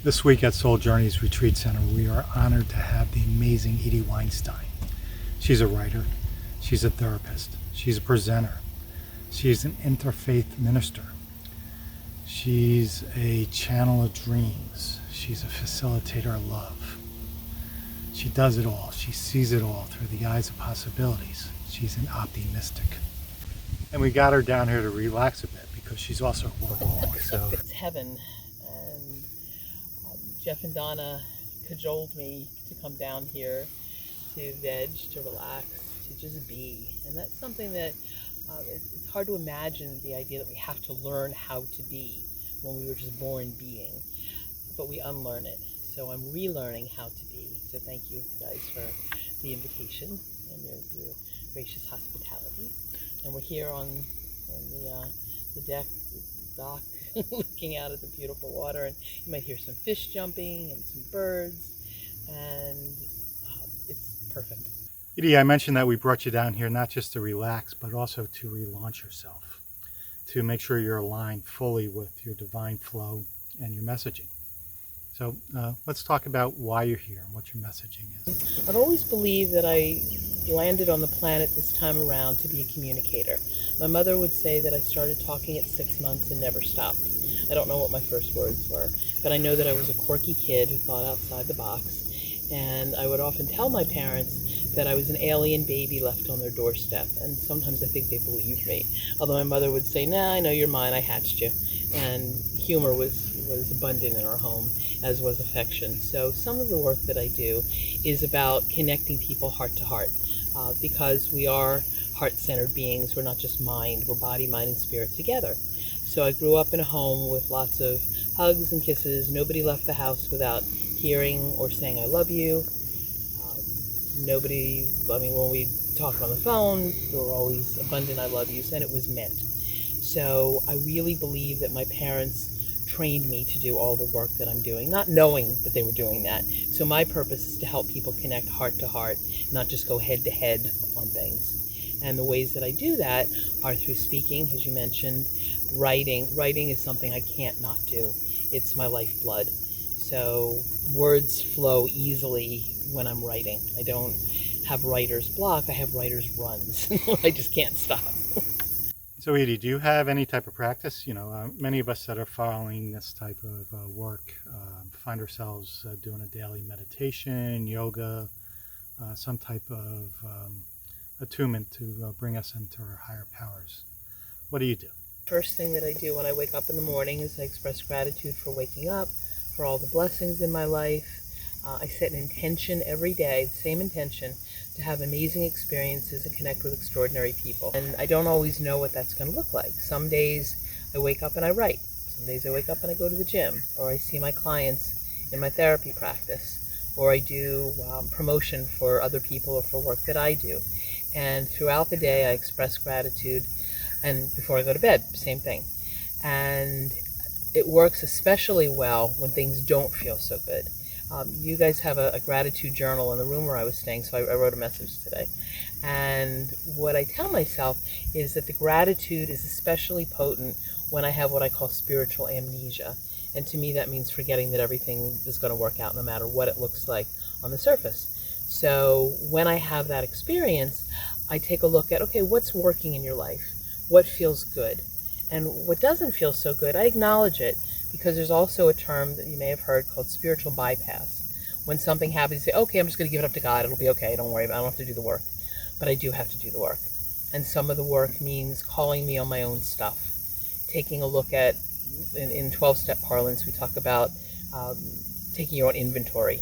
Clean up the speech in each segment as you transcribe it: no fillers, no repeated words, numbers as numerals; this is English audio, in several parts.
This week at Soul Journeys Retreat Center, we are honored to have the amazing Edie Weinstein. She's a writer, she's a therapist, she's a presenter, she's an interfaith minister, she's a channel of dreams, she's a facilitator of love. She does it all, she sees it all through the eyes of possibilities. She's an Opti-Mystic. And we got her down here to relax a bit because she's also a workaholic. So it's heaven. And Jeff and Donna cajoled me to come down here to veg, to relax, to just be. And that's something that it's hard to imagine, the idea that we have to learn how to be when we were just born being. But we unlearn it. So I'm relearning how to be. So thank you guys for the invitation and your gracious hospitality. And we're here on the deck, the dock, looking out at the beautiful water, and you might hear some fish jumping and some birds, and it's perfect. Edie, I mentioned that we brought you down here not just to relax, but also to relaunch yourself, to make sure you're aligned fully with your divine flow and your messaging. So let's talk about why you're here and what your messaging is. I've always believed that I landed on the planet this time around to be a communicator. My mother would say that I started talking at 6 months and never stopped. I don't know what my first words were, but I know that I was a quirky kid who thought outside the box. And I would often tell my parents that I was an alien baby left on their doorstep. And sometimes I think they believed me. Although my mother would say, "Nah, I know you're mine, I hatched you." And humor was abundant in our home, as was affection. So some of the work that I do is about connecting people heart to heart, because we are heart-centered beings. We're not just mind, we're body, mind, and spirit together. So I grew up in a home with lots of hugs and kisses. Nobody left the house without hearing or saying I love you. When we talked on the phone, there were always abundant I love yous, and it was meant. So I really believe that my parents trained me to do all the work that I'm doing, not knowing that they were doing that. So my purpose is to help people connect heart to heart, not just go head to head on things. And the ways that I do that are through speaking, as you mentioned, writing. Writing is something I can't not do. It's my lifeblood. So words flow easily when I'm writing. I don't have writer's block, I have writer's runs. I just can't stop. So Edie, do you have any type of practice? Many of us that are following this type of work find ourselves doing a daily meditation, yoga, some type of attunement to bring us into our higher powers. What do you do? First thing that I do when I wake up in the morning is I express gratitude for waking up, for all the blessings in my life. I set an intention every day, the same intention, to have amazing experiences and connect with extraordinary people. And I don't always know what that's going to look like. Some days I wake up and I write. Some days I wake up and I go to the gym, or I see my clients in my therapy practice, or I do promotion for other people or for work that I do. And throughout the day I express gratitude, and before I go to bed, same thing. And it works especially well when things don't feel so good. You guys have a gratitude journal in the room where I was staying, so I wrote a message today. And what I tell myself is that the gratitude is especially potent when I have what I call spiritual amnesia. And to me that means forgetting that everything is going to work out no matter what it looks like on the surface. So when I have that experience, I take a look at, okay, what's working in your life? What feels good? And what doesn't feel so good, I acknowledge it, because there's also a term that you may have heard called spiritual bypass. When something happens, you say, okay, I'm just going to give it up to God. It'll be okay. Don't worry about it. I don't have to do the work. But I do have to do the work. And some of the work means calling me on my own stuff. Taking a look at, in 12-step parlance, we talk about taking your own inventory.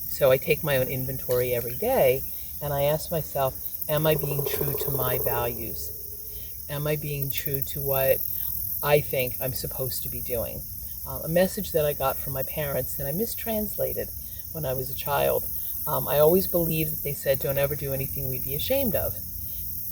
So I take my own inventory every day, and I ask myself, am I being true to my values? Am I being true to what I think I'm supposed to be doing? A message that I got from my parents that I mistranslated when I was a child. I always believed that they said, don't ever do anything we'd be ashamed of,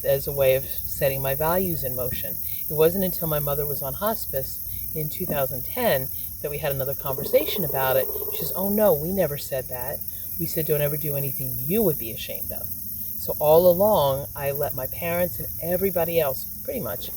as a way of setting my values in motion. It wasn't until my mother was on hospice in 2010 that we had another conversation about it. She says, oh no, we never said that. We said, don't ever do anything you would be ashamed of. So all along, I let my parents and everybody else, pretty much,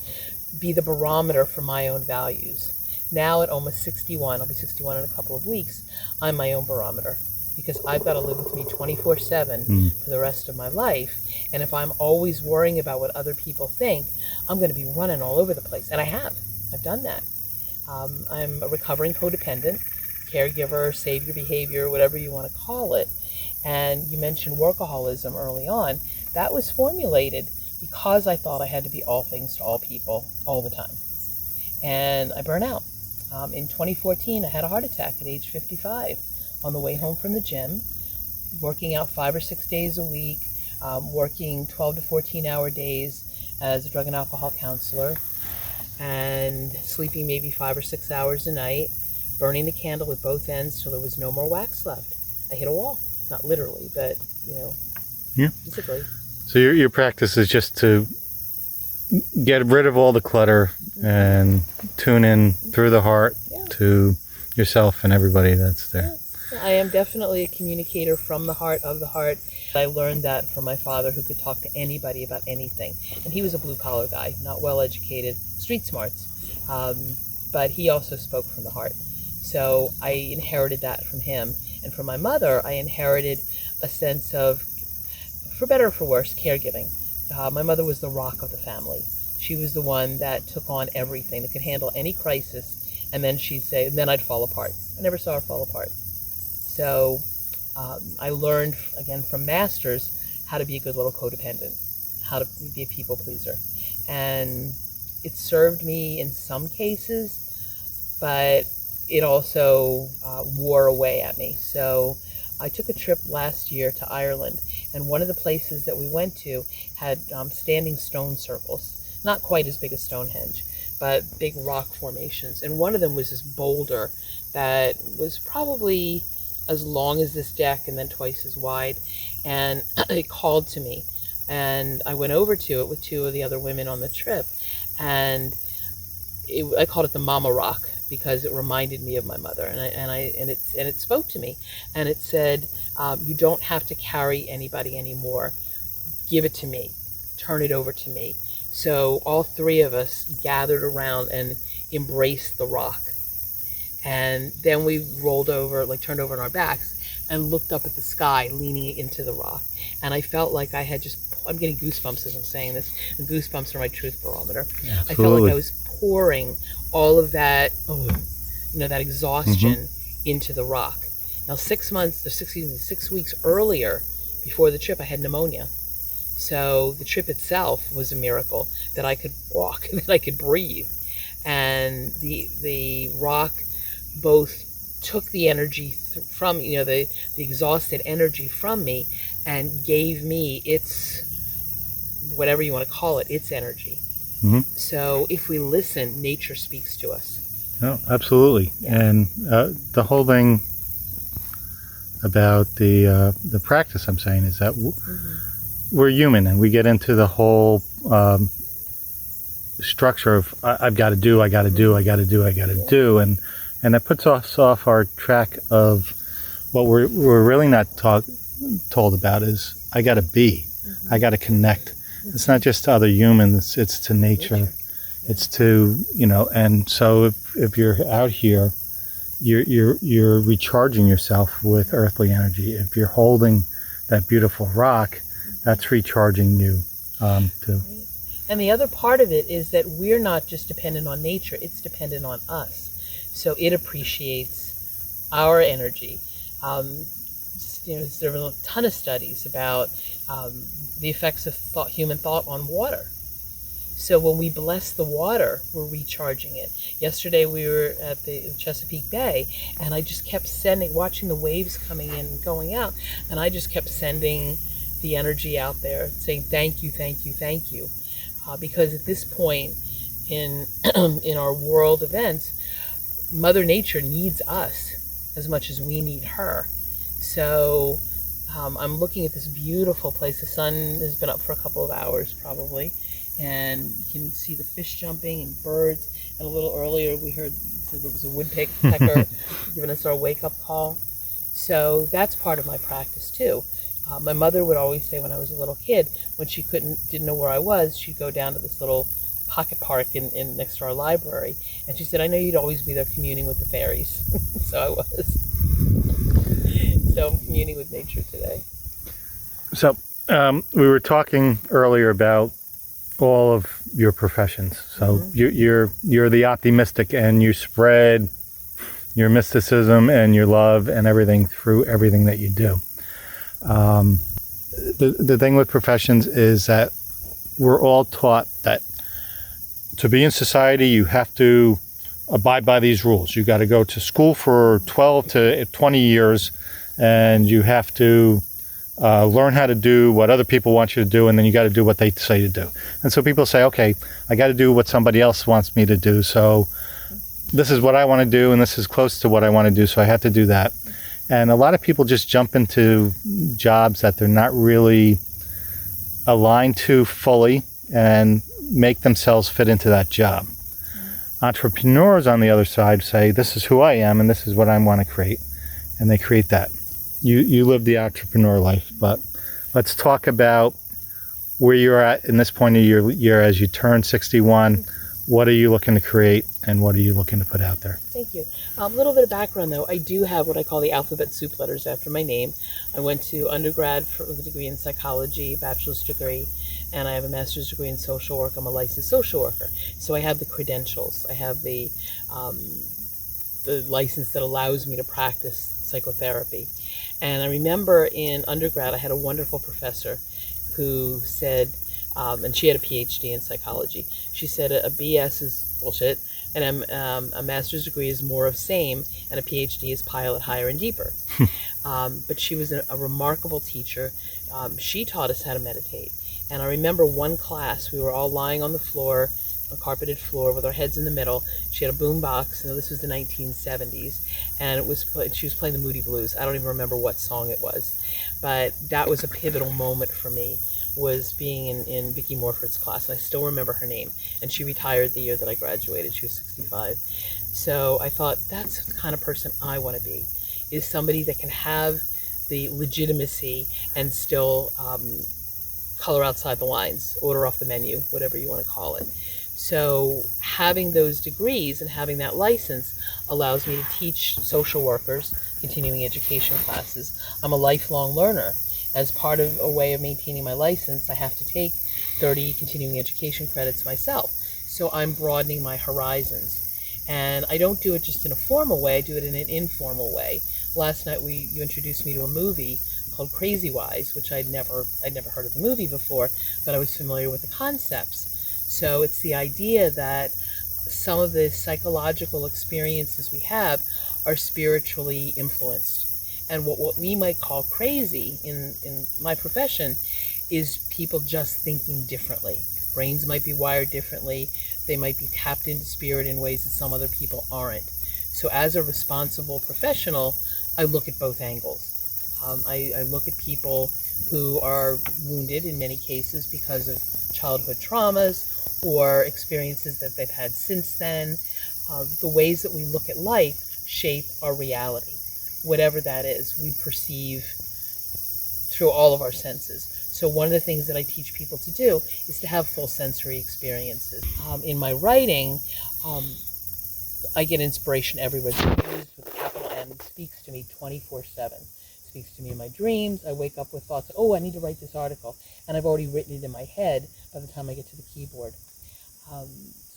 be the barometer for my own values. Now at almost 61, I'll be 61 in a couple of weeks, I'm my own barometer, because I've got to live with me 24/7 for the rest of my life. And if I'm always worrying about what other people think, I'm going to be running all over the place. And I've done that. I'm a recovering codependent, caregiver, savior behavior, whatever you want to call it. And you mentioned workaholism early on. That was formulated because I thought I had to be all things to all people all the time. And I burn out. In 2014, I had a heart attack at age 55 on the way home from the gym, working out 5 or 6 days a week, working 12 to 14-hour days as a drug and alcohol counselor, and sleeping maybe 5 or 6 hours a night, burning the candle at both ends till there was no more wax left. I hit a wall. Not literally, but, physically. So your practice is just to get rid of all the clutter and tune in through the heart to yourself and everybody that's there. Yeah. I am definitely a communicator from the heart, of the heart. I learned that from my father, who could talk to anybody about anything. And he was a blue-collar guy, not well-educated, street smarts. But he also spoke from the heart. So I inherited that from him. And from my mother, I inherited a sense of, for better or for worse, caregiving. My mother was the rock of the family. She was the one that took on everything, that could handle any crisis, and then she'd say, and then I'd fall apart. I never saw her fall apart. So I learned, again, from masters, how to be a good little codependent, how to be a people pleaser. And it served me in some cases, but it also wore away at me. So I took a trip last year to Ireland, and one of the places that we went to had standing stone circles, not quite as big as Stonehenge, but big rock formations. And one of them was this boulder that was probably as long as this deck and then twice as wide. And it called to me, and I went over to it with 2 of the other women on the trip, and I called it the Mama Rock, because it reminded me of my mother, and it spoke to me, and it said, you don't have to carry anybody anymore. Give it to me. Turn it over to me. So all 3 of us gathered around and embraced the rock, and then we rolled over, turned over on our backs, and looked up at the sky, leaning into the rock. And I felt like I had I'm getting goosebumps as I'm saying this, and goosebumps are my truth barometer. Absolutely. I felt like I was pouring all of that, that exhaustion into the rock. Now 6 weeks earlier, before the trip, I had pneumonia. So the trip itself was a miracle, that I could walk, that I could breathe. And the rock both took the energy from, the exhausted energy from me, and gave me its, whatever you want to call it, its energy. So if we listen, nature speaks to us. Oh, absolutely. Yeah. And the whole thing about the practice, I'm saying, is that we're human, and we get into the whole structure of I got to do, and that puts us off our track of what we're really not told about is I got to be, I got to connect. It's not just to other humans, it's to nature. It's to, and so if you're out here, you're recharging yourself with earthly energy. If you're holding that beautiful rock, that's recharging you too. And the other part of it is that we're not just dependent on nature, it's dependent on us. So it appreciates our energy. There were a ton of studies about the effects of human thought on water. So when we bless the water, we're recharging it. Yesterday we were at the Chesapeake Bay, and I just kept watching the waves coming in and going out, and I just kept sending the energy out there, saying thank you, thank you, thank you. Because at this point in our world events, Mother Nature needs us as much as we need her. So I'm looking at this beautiful place. The sun has been up for a couple of hours probably, and you can see the fish jumping and birds. And a little earlier we heard there was a woodpecker giving us our wake-up call. So that's part of my practice too. My mother would always say when I was a little kid, when she didn't know where I was, she'd go down to this little pocket park in next to our library. And she said, I know you'd always be there communing with the fairies. So I was. So I'm communing with nature today. So we were talking earlier about all of your professions. So you're the Opti-Mystic, and you spread your mysticism and your love and everything through everything that you do. The thing with professions is that we're all taught that to be in society, you have to abide by these rules. You got to go to school for 12 to 20 years, and you have to learn how to do what other people want you to do, and then you got to do what they say to do. And so people say, okay, I got to do what somebody else wants me to do, so this is what I want to do, and this is close to what I want to do, so I have to do that. And a lot of people just jump into jobs that they're not really aligned to fully and make themselves fit into that job. Entrepreneurs, on the other side, say, this is who I am and this is what I want to create, and they create that. You live the entrepreneur life, but let's talk about where you're at in this point of your year as you turn 61. What are you looking to create, and what are you looking to put out there? Thank you. A little bit of background, though. I do have what I call the alphabet soup letters after my name. I went to undergrad with a degree in psychology, bachelor's degree, and I have a master's degree in social work. I'm a licensed social worker. So I have the credentials. I have the license that allows me to practice psychotherapy. And I remember in undergrad, I had a wonderful professor who said, and she had a PhD in psychology. She said a BS is bullshit, and a master's degree is more of same, and a PhD is pilot higher and deeper. But she was a remarkable teacher. She taught us how to meditate. And I remember one class, we were all lying on the floor, a carpeted floor with our heads in the middle. She had a boom box, and this was the 1970s, and she was playing the Moody Blues. I don't even remember what song it was, but that was a pivotal moment for me, was being in Vicki Morford's class, and I still remember her name, and she retired the year that I graduated. She was 65. So I thought, that's the kind of person I want to be, is somebody that can have the legitimacy and still color outside the lines, order off the menu, whatever you want to call it. So having those degrees and having that license allows me to teach social workers continuing education classes. I'm a lifelong learner. As part of a way of maintaining my license, I have to take 30 continuing education credits myself. So I'm broadening my horizons. And I don't do it just in a formal way, I do it in an informal way. Last night you introduced me to a movie called Crazy Wise, which I'd never heard of the movie before, but I was familiar with the concepts. So it's the idea that some of the psychological experiences we have are spiritually influenced. And what we might call crazy in my profession is people just thinking differently. Brains might be wired differently. They might be tapped into spirit in ways that some other people aren't. So as a responsible professional, I look at both angles. I look at people who are wounded in many cases because of childhood traumas or experiences that they've had since then. The ways that we look at life shape our reality. Whatever that is, we perceive through all of our senses. So one of the things that I teach people to do is to have full sensory experiences. In my writing, I get inspiration everywhere. The Muse with a capital M speaks to me 24/7. Speaks to me in my dreams. I wake up with thoughts, oh, I need to write this article. And I've already written it in my head by the time I get to the keyboard.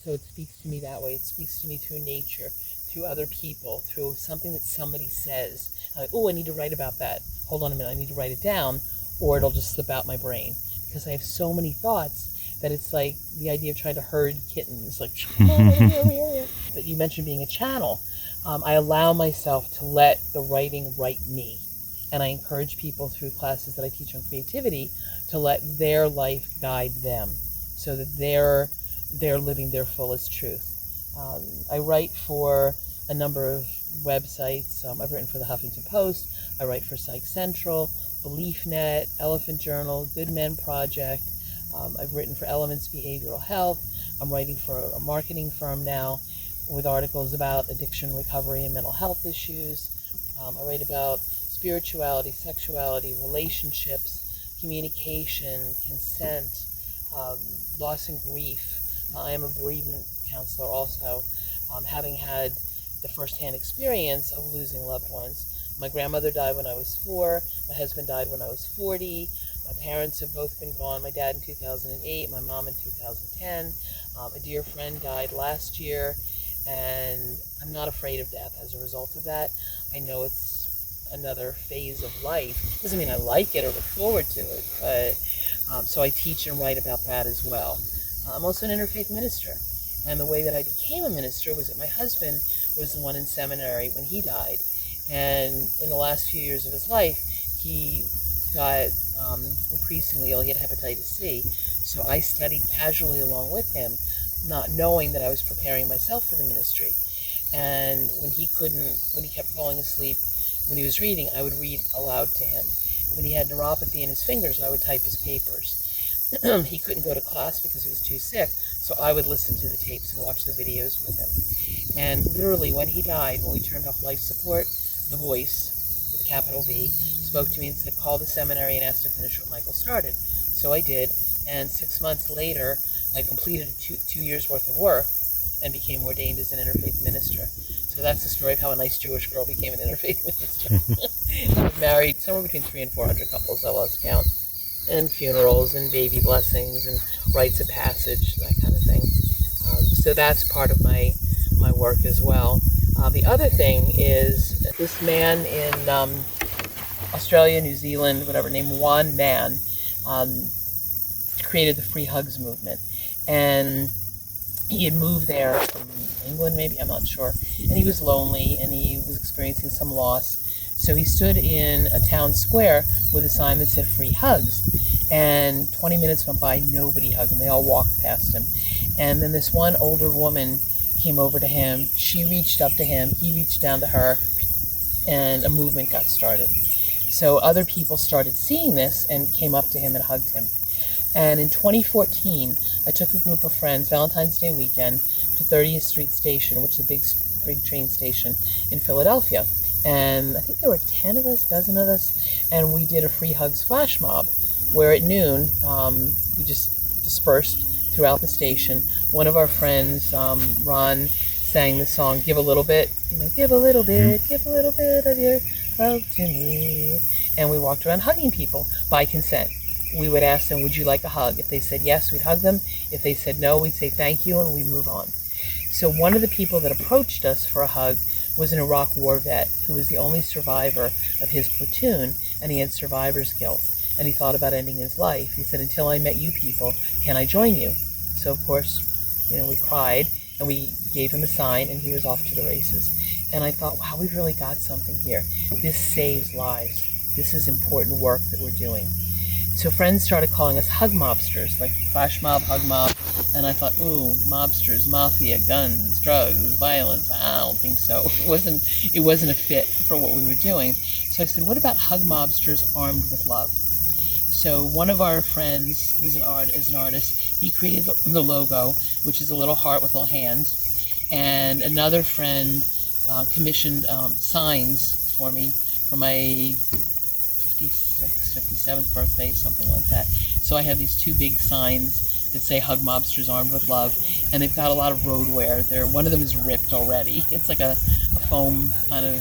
So it speaks to me that way. It speaks to me through nature, through other people, through something that somebody says. Like, oh, I need to write about that. Hold on a minute, I need to write it down, or it'll just slip out my brain. Because I have so many thoughts that it's like the idea of trying to herd kittens. Like, that you mentioned being a channel. I allow myself to let the writing write me. And I encourage people through classes that I teach on creativity to let their life guide them so that they're living their fullest truth. I write for a number of websites. I've written for the Huffington Post. I write for Psych Central, BeliefNet, Elephant Journal, Good Men Project. I've written for Elements Behavioral Health. I'm writing for a marketing firm now with articles about addiction recovery and mental health issues. I write about spirituality, sexuality, relationships, communication, consent, loss and grief. I am a bereavement counselor also, having had the first-hand experience of losing loved ones. My grandmother died when I was 4. My husband died when I was 40. My parents have both been gone. My dad in 2008, my mom in 2010. A dear friend died last year, and I'm not afraid of death as a result of that. I know it's another phase of life. Doesn't mean I like it or look forward to it, but so I teach and write about that as well. I'm also an interfaith minister, and the way that I became a minister was that my husband was the one in seminary when he died, and in the last few years of his life, he got increasingly ill. He had hepatitis C, so I studied casually along with him, not knowing that I was preparing myself for the ministry. And when he kept falling asleep when he was reading, I would read aloud to him. When he had neuropathy in his fingers, I would type his papers. He couldn't go to class because he was too sick, so I would listen to the tapes and watch the videos with him. And literally, when he died, when we turned off life support, the voice, with a capital V, spoke to me and said, call the seminary and ask to finish what Michael started. So I did, and 6 months later, I completed two years worth of work and became ordained as an interfaith minister. So that's the story of how a nice Jewish girl became an interfaith minister. I've married somewhere between 300 and 400 couples, I lost count, and funerals and baby blessings and rites of passage, that kind of thing. So that's part of my work as well. The other thing is this man in Australia, New Zealand, whatever, named Juan Mann, created the Free Hugs movement. And he had moved there from England, maybe, I'm not sure. And he was lonely and he was experiencing some loss. So he stood in a town square with a sign that said Free Hugs. And 20 minutes went by, nobody hugged him. They all walked past him. And then this one older woman came over to him. She reached up to him. He reached down to her. And a movement got started. So other people started seeing this and came up to him and hugged him. And in 2014, I took a group of friends, Valentine's Day weekend, to 30th Street Station, which is a big train station in Philadelphia. And I think there were 10 of us, dozen of us, and we did a Free Hugs flash mob, where at noon, we just dispersed throughout the station. One of our friends, Ron, sang the song, Give a Little Bit, give a little bit, give a little bit of your love to me. And we walked around hugging people by consent. We would ask them, would you like a hug? If they said yes, we'd hug them. If they said no, we'd say thank you and we'd move on. So one of the people that approached us for a hug was an Iraq war vet who was the only survivor of his platoon, and he had survivor's guilt, and he thought about ending his life. He said, until I met you people, can I join you? So of course, we cried and we gave him a sign and he was off to the races. And I thought, wow, we've really got something here. This saves lives. This is important work that we're doing. So friends started calling us hug mobsters, like flash mob, hug mob, and I thought, ooh, mobsters, mafia, guns, drugs, violence. I don't think so. It wasn't a fit for what we were doing. So I said, what about hug mobsters armed with love? So one of our friends is an artist. He created the logo, which is a little heart with little hands, and another friend commissioned signs for me for my 57th birthday, something like that. So I have these two big signs that say Hug Mobsters Armed with Love, and they've got a lot of road wear. One of them is ripped already. It's like a foam kind of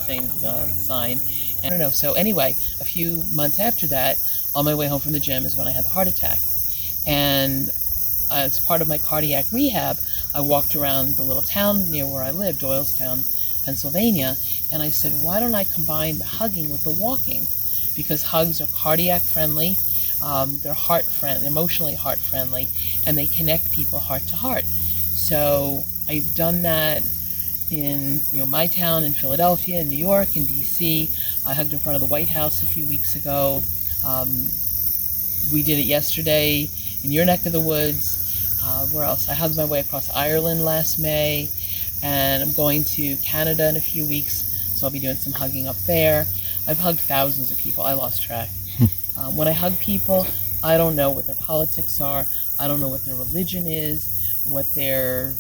thing, sign. And I don't know. So anyway, a few months after that, on my way home from the gym is when I had the heart attack. And as part of my cardiac rehab, I walked around the little town near where I lived, Doylestown, Pennsylvania, and I said, why don't I combine the hugging with the walking? Because hugs are cardiac friendly, they're heart friendly, emotionally heart friendly, and they connect people heart to heart. So I've done that in my town, in Philadelphia, in New York, in DC. I hugged in front of the White House a few weeks ago. We did it yesterday in your neck of the woods. Where else? I hugged my way across Ireland last May, and I'm going to Canada in a few weeks, so I'll be doing some hugging up there. I've hugged thousands of people. I lost track. When I hug people, I don't know what their politics are. I don't know what their religion is, what their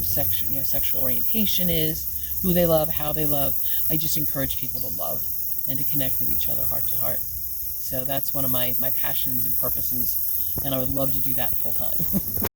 sexual orientation is, who they love, how they love. I just encourage people to love and to connect with each other heart to heart. So that's one of my passions and purposes, and I would love to do that full time.